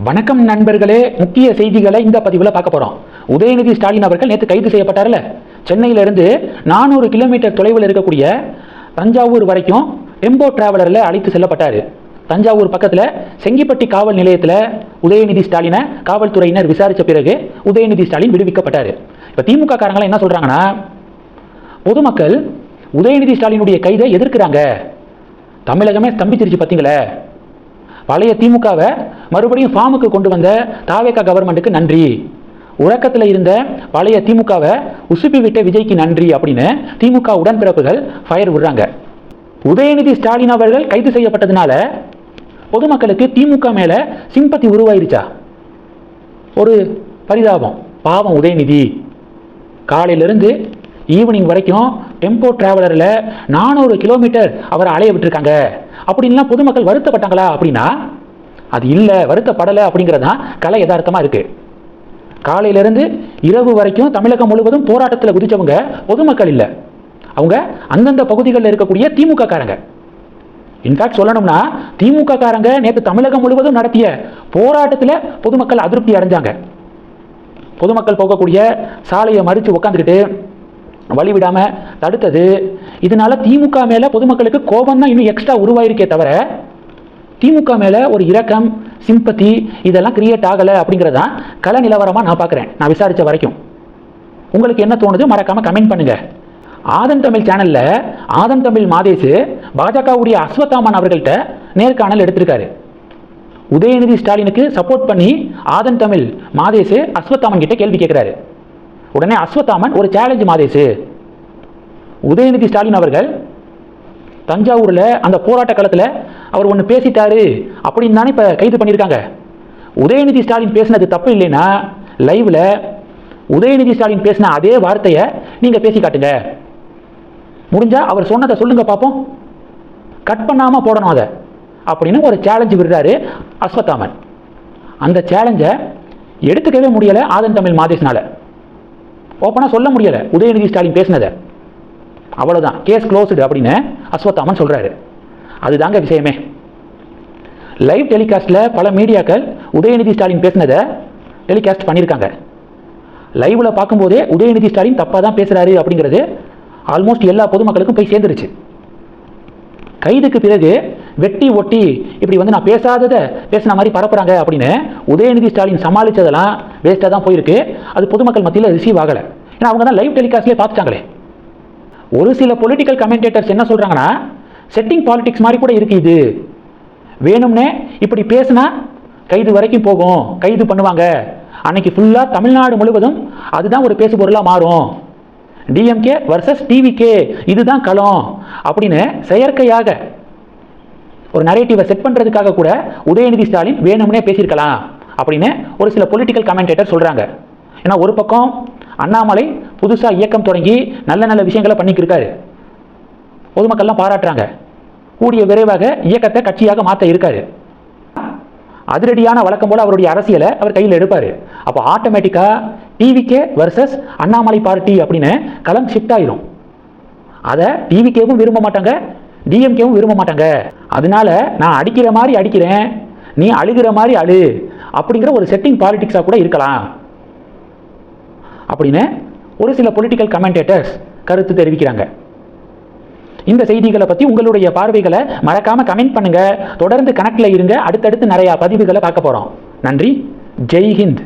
வணக்கம் நண்பர்களே, முக்கிய செய்திகளை இந்த பதிவில் பார்க்க போறோம். உதயநிதி ஸ்டாலின் அவர்கள் நேற்று கைது செய்யப்பட்டார்ல. சென்னையிலிருந்து 400 கிலோமீட்டர் தொலைவில் இருக்கக்கூடிய தஞ்சாவூர் வரைக்கும் டெம்போ டிராவலரில் அழைத்து செல்லப்பட்டார். தஞ்சாவூர் பக்கத்தில் செங்கிப்பட்டி காவல் நிலையத்தில் உதயநிதி ஸ்டாலினை காவல்துறையினர் விசாரித்த பிறகு உதயநிதி ஸ்டாலின் விடுவிக்கப்பட்டார். இப்போ திமுக காரங்களாம் என்ன சொல்றாங்கன்னா, பொதுமக்கள் உதயநிதி ஸ்டாலினுடைய கைதை எதிர்க்கிறாங்க. தமிழகமே ஸ்தம்பிச்சிருச்சு பார்த்தீங்களே. பழைய திமுகவை மறுபடியும் ஃபார்முக்கு கொண்டு வந்த தாவேகா கவர்மெண்ட்டுக்கு நன்றி, உறக்கத்தில் இருந்த பழைய திமுகவை உசுப்பி விட்ட விஜய்க்கு நன்றி அப்படின்னு திமுக உடன்பிறப்புகள் ஃபயர் விடுறாங்க. உதயநிதி ஸ்டாலின் அவர்கள் கைது செய்யப்பட்டதுனால பொதுமக்களுக்கு திமுக மேல சிம்பத்தி உருவாயிருச்சா? ஒரு பரிதாபம். பாவம் உதயநிதி. காலையிலிருந்து ஈவினிங் வரைக்கும் டெம்போ டிராவலரில் 400 கிலோமீட்டர் அவரை அலைய விட்டுருக்காங்க அப்படின்லாம் பொதுமக்கள் வருத்தப்பட்டாங்களா? அப்படின்னா அது இல்லை, வருத்தப்படலை அப்படிங்கிறதான் கலை யதார்த்தமாக இருக்கு. காலையிலிருந்து இரவு வரைக்கும் தமிழகம் முழுவதும் போராட்டத்தில் குதிச்சவங்க பொதுமக்கள் இல்லை, அவங்க அந்தந்த பகுதிகளில் இருக்கக்கூடிய திமுக காரங்க. இன்ஃபேக்ட் சொல்லணும்னா திமுக காரங்க நேற்று தமிழகம் முழுவதும் நடத்திய போராட்டத்தில் பொதுமக்கள் அதிருப்தி அடைஞ்சாங்க. பொதுமக்கள் போகக்கூடிய சாலையை மறித்து உட்காந்துக்கிட்டு வழி விடாம தடுத்தது. இதனால திமுக மேல பொதுமக்களுக்கு கோபம் தான் இன்னும் எக்ஸ்ட்ரா உருவாயிருக்கே தவிர திமுக மேல ஒரு இரக்கம், சிம்பத்தி இதெல்லாம் கிரியேட் ஆகலை அப்படிங்கிறதான் கள நிலவரமா நான் பார்க்குறேன். நான் விசாரிச்ச வரைக்கும் உங்களுக்கு என்ன தோணுது மறக்காம கமெண்ட் பண்ணுங்க. ஆதன் தமிழ் சேனல்ல ஆதன் தமிழ் மாதேசு பாஜகவுடைய அஸ்வத்தாமன் அவர்கள்ட்ட நேர்காணல் எடுத்திருக்காரு. உதயநிதி ஸ்டாலினுக்கு சப்போர்ட் பண்ணி ஆதன் தமிழ் மாதேசு அஸ்வத்தாமன் கிட்ட கேள்வி கேட்கிறாரு. உடனே அஸ்வத்தாமன் ஒரு சேலஞ்ச் மாதேசு, உதயநிதி ஸ்டாலின் அவர்கள் தஞ்சாவூர்ல அந்த போராட்ட காலத்தில் அவர் ஒன்று பேசிட்டாரு அப்படின்னு தானே இப்போ கைது பண்ணியிருக்காங்க. உதயநிதி ஸ்டாலின் பேசினது தப்பு இல்லைன்னா லைவ்ல உதயநிதி ஸ்டாலின் பேசின அதே வார்த்தையை நீங்க பேசி காட்டுங்க. முடிஞ்சா அவர் சொன்னதை சொல்லுங்க பார்ப்போம், கட் பண்ணாம போடணும் அதை அப்படின்னு ஒரு சேலஞ்சு விடுறாரு அஸ்வத்தாமன். அந்த சேலஞ்சை எடுத்துக்கவே முடியல ஆதன் தமிழ் மாதேசனால. ஓப்பனா சொல்ல முடியல உதயநிதி ஸ்டாலின் பேசினதை. அவ்வளவுதான், கேஸ் க்ளோஸ்டு அப்படின்னு அஸ்வத்தாமன் சொல்றாரு. அதுதாங்க விஷயமே. லைவ் டெலிகாஸ்ட்ல பல மீடியாக்கள் உதயநிதி ஸ்டாலின் பேசினதை டெலிகாஸ்ட் பண்ணியிருக்காங்க. லைவ்ல பார்க்கும்போதே உதயநிதி ஸ்டாலின் தப்பா தான் பேசுறாரு அப்படிங்கிறது ஆல்மோஸ்ட் எல்லா பொதுமக்களுக்கும் போய் சேர்ந்துருச்சு. கைதுக்கு பிறகு வெட்டி ஒட்டி இப்படி வந்து நான் பேசாததை பேசின மாதிரி பரப்புறாங்க அப்படின்னு உதயநிதி ஸ்டாலின் சமாளிச்சதெல்லாம் வேஸ்ட்டாக தான் போயிருக்கு. அது பொதுமக்கள் மத்தியில் ரிசீவ் ஆகலை. ஏன்னா அவங்க தான் லைவ் டெலிகாஸ்ட்லேயே பார்த்துட்டாங்களே. ஒரு சில பொலிட்டிக்கல் கமெண்டேட்டர்ஸ் என்ன சொல்றாங்கன்னா, செட்டிங் பாலிடிக்ஸ் மாதிரி கூட இருக்கு, இது வேணும்னே இப்படி பேசினா கைது வரைக்கும் போகும், கைது பண்ணுவாங்க, அன்னைக்கு ஃபுல்லாக தமிழ்நாடு முழுவதும் அதுதான் ஒரு பேசு பொருளாக மாறும், டிஎம்கே வர்சஸ் டிவிகே இதுதான் களம் அப்படின்னு செயற்கையாக ஒரு நரேட்டிவை செட் பண்றதுக்காக கூட உதயநிதி ஸ்டாலின் வேணும்னே பேசியிருக்கலாம் அப்படின்னு ஒரு சில பொலிட்டிக்கல் கமெண்டேட்டர் சொல்றாங்க. ஏன்னா ஒரு பக்கம் அண்ணாமலை புதுசா இயக்கம் தொடங்கி நல்ல நல்ல விஷயங்களை பண்ணிக்கிருக்காரு, பொதுமக்கள்லாம் பாராட்டுறாங்க, கூடிய விரைவாக இயக்கத்தை கட்சியாக மாற்ற இருக்காரு. அதிரடியான வழக்கம் போல அவருடைய அரசியலை அவர் கையில் எடுப்பாரு. அப்போ ஆட்டோமேட்டிக்கா டிவிகே வர்சஸ் அண்ணாமலை பார்ட்டி அப்படின்னு களம் ஷிஃப்ட் ஆயிரும். அதை டிவிகேவும் விரும்ப மாட்டாங்க, டிஎம்கேவும் விரும்ப மாட்டாங்க. அதனால நான் அடிக்கிற மாதிரி அடிக்கிறேன், நீ அழுகிற மாதிரி அழு அப்படிங்கிற ஒரு செட்டிங் பாலிடிக்ஸா கூட இருக்கலாம் அப்படின்னு ஒரு சில பொலிட்டிக்கல் கமெண்டேட்டர்ஸ் கருத்து தெரிவிக்கிறாங்க. இந்த செய்திகளை பற்றி உங்களுடைய பார்வைகளை மறக்காம கமெண்ட் பண்ணுங்க. தொடர்ந்து கனெக்ட்ல இருங்க, அடுத்தடுத்து நிறைய பதிவுகளை பார்க்க போறோம். நன்றி. ஜெய் ஹிந்த்.